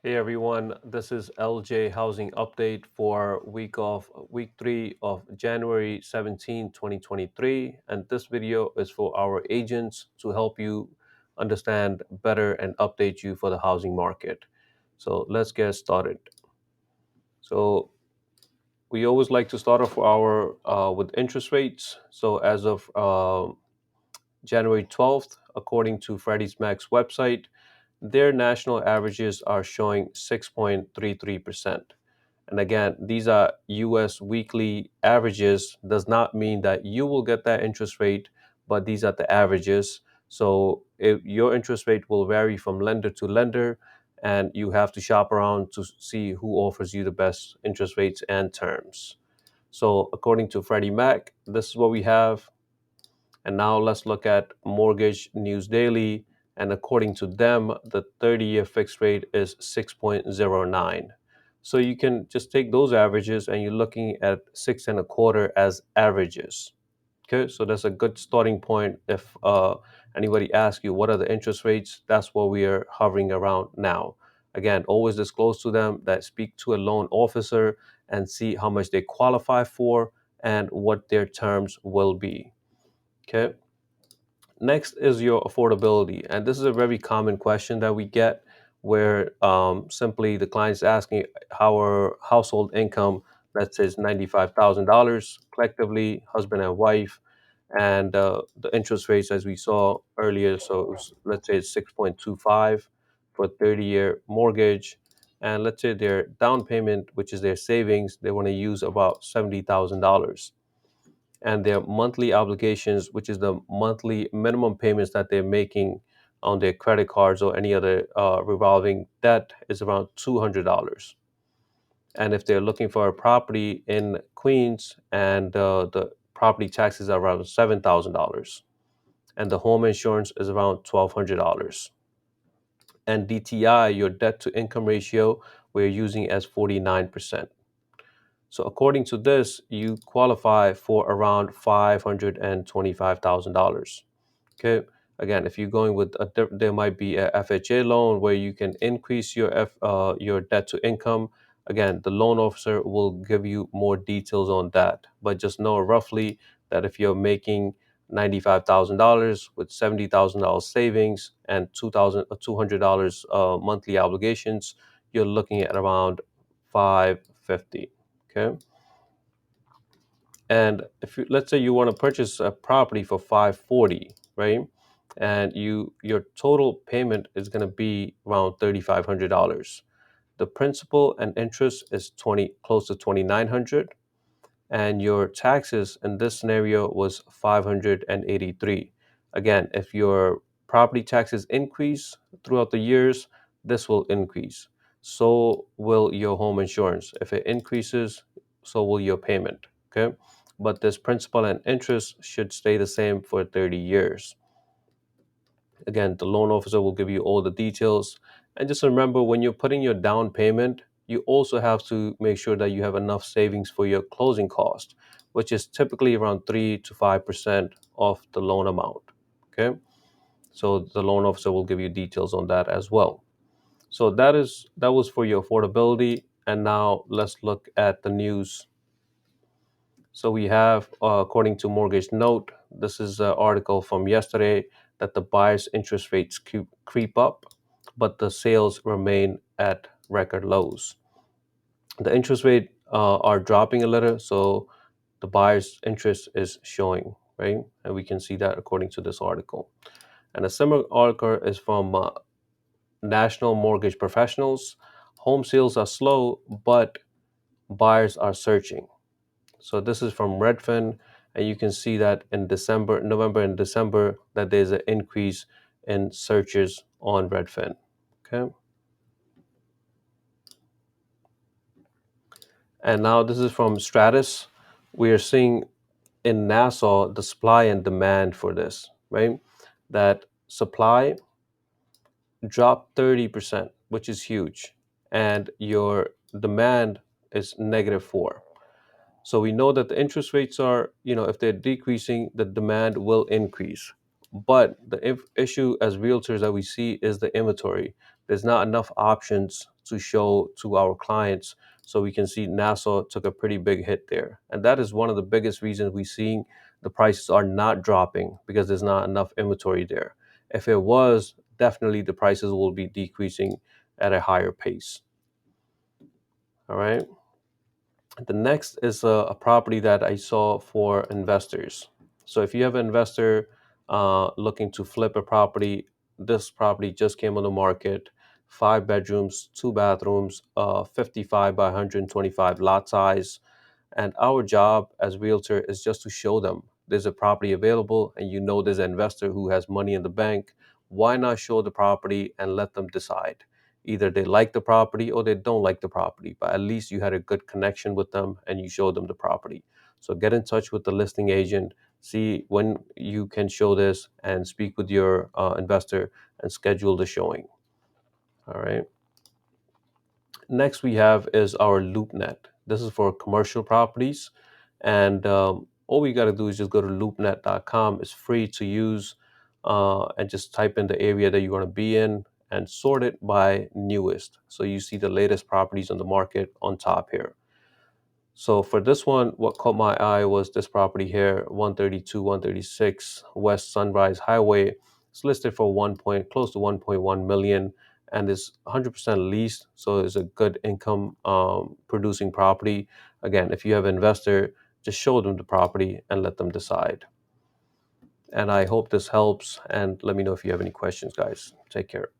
Hey everyone, this is LJ Housing Update for week 3 of January 17, 2023, and this video is for our agents to help you understand better and update you for the housing market. So let's get started. So we always like to start off our with interest rates. So as of January 12th, according to Freddie Mac's website, their national averages are showing 6.33%. And again, these are US weekly averages, does not mean that you will get that interest rate, but these are the averages. So your interest rate will vary from lender to lender, and you have to shop around to see who offers you the best interest rates and terms. So according to Freddie Mac, this is what we have. And now let's look at Mortgage News Daily. And according to them, the 30-year fixed rate is 6.09. So you can just take those averages and you're looking at six and a quarter as averages. Okay, so that's a good starting point. If anybody asks you what are the interest rates, that's what we are hovering around now. Again, always disclose to them that speak to a loan officer and see how much they qualify for and what their terms will be. Okay. Next is your affordability. And this is a very common question that we get where simply the client's asking how our household income, let's say, is $95,000 collectively, husband and wife, and the interest rates as we saw earlier. So it was, let's say it's 6.25 for a 30-year mortgage. And let's say their down payment, which is their savings, they want to use about $70,000, and their monthly obligations, which is the monthly minimum payments that they're making on their credit cards or any other revolving debt, is around $200. And if they're looking for a property in Queens and the property taxes are around $7,000, and the home insurance is around $1,200, and DTI, your debt to income ratio, we're using as 49%. So according to this, you qualify for around $525,000. Okay. Again, if you're going with there might be a FHA loan where you can increase your debt to income. Again, the loan officer will give you more details on that. But just know roughly that if you're making $95,000 with $70,000 savings and $200 monthly obligations, you're looking at around 550. Okay. And if you, let's say you want to purchase a property for 540, right? And your total payment is going to be around $3,500. The principal and interest is 20 close to 2,900, and your taxes in this scenario was 583. Again, if your property taxes increase throughout the years, this will increase. So will your home insurance. If it increases, so will your payment. Okay. But this principal and interest should stay the same for 30 years. Again, the loan officer will give you all the details. And just remember, when you're putting your down payment, you also have to make sure that you have enough savings for your closing cost, which is typically around 3 to 5% of the loan amount. Okay. So the loan officer will give you details on that as well. So that was for your affordability. And now let's look at the news. So we have, according to Mortgage Note, this is an article from yesterday, that the buyer's interest rates creep up, but the sales remain at record lows. The interest rate are dropping a little, so the buyer's interest is showing, right? And we can see that according to this article. And a similar article is from National Mortgage Professionals. Home sales are slow, but buyers are searching. So this is from Redfin, and you can see that in November and December, that there's an increase in searches on Redfin. Okay. And now this is from Stratus. We are seeing in Nassau the supply and demand for this, right? That supply dropped 30%, which is huge, and your demand is -4. So we know that the interest rates are, if they're decreasing, the demand will increase. But the issue as realtors that we see is the inventory. There's not enough options to show to our clients. So we can see Nassau took a pretty big hit there. And that is one of the biggest reasons we're seeing the prices are not dropping, because there's not enough inventory there. If it was, definitely the prices will be decreasing at a higher pace. All right. The next is a property that I saw for investors. So if you have an investor looking to flip a property, this property just came on the market. 5 bedrooms, 2 bathrooms, 55 by 125 lot size. And our job as realtor is just to show them there's a property available, and you know there's an investor who has money in the bank. Why not show the property and let them decide? Either they like the property or they don't like the property, but at least you had a good connection with them and you showed them the property. So get in touch with the listing agent, see when you can show this, and speak with your investor and schedule the showing. All right. Next we have is our LoopNet. This is for commercial properties, and all we got to do is just go to loopnet.com. It's free to use, and just type in the area that you want to be in and sort it by newest. So you see the latest properties on the market on top here. So for this one, what caught my eye was this property here, 132, 136 West Sunrise Highway. It's listed for close to 1.1 million, and is 100% leased. So it's a good income producing property. Again, if you have an investor, just show them the property and let them decide. And I hope this helps. And let me know if you have any questions, guys. Take care.